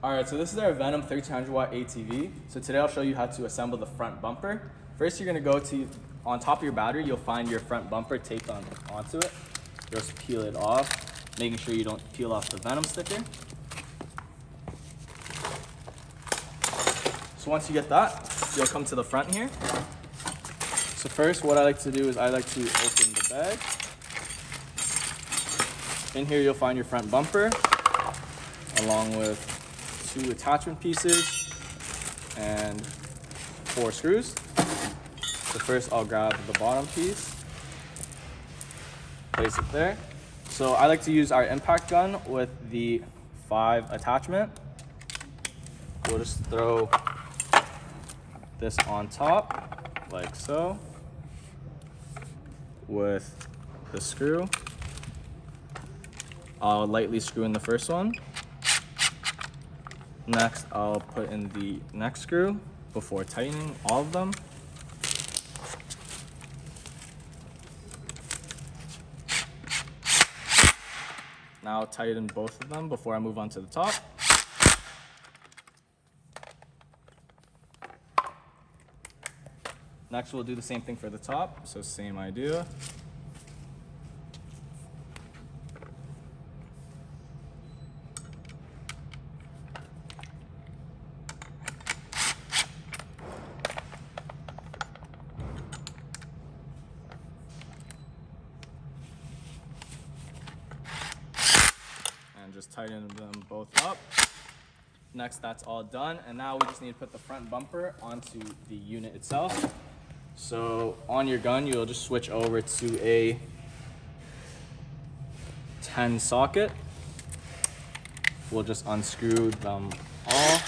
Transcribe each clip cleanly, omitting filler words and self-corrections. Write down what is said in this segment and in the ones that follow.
Alright, so this is our Venom 1300W ATV. So today I'll show you how to assemble the front bumper. First you're going to go to, on top of your battery, you'll find your front bumper taped onto it. You'll just peel it off, making sure you don't peel off the Venom sticker. So once you get that, you'll come to the front here. So first what I like to do is I like to open the bag. In here you'll find your front bumper, along with 2 attachment pieces and 4 screws. So first I'll grab the bottom piece, place it there. So I like to use our impact gun with the 5 attachment. We'll just throw this on top like so with the screw. I'll lightly screw in the first one. Next, I'll put in the next screw before tightening all of them. Now I'll tighten both of them before I move on to the top. Next, we'll do the same thing for the top, so same idea. And just tighten them both up. Next, that's all done, and now we just need to put the front bumper onto the unit itself. So on your gun, you'll just switch over to a 10 socket. We'll just unscrew them all.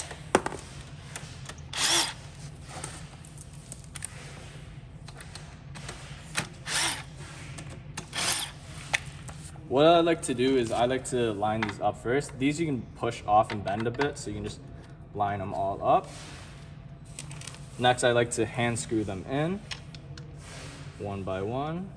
What I like to do is I like to line these up first. These you can push off and bend a bit, so you can just line them all up. Next, I like to hand screw them in, one by one.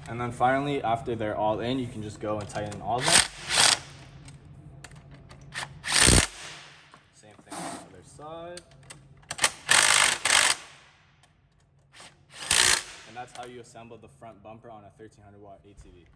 And then finally, after they're all in, you can just go and tighten all of them. Same thing on the other side. And that's how you assemble the front bumper on a 1300W ATV.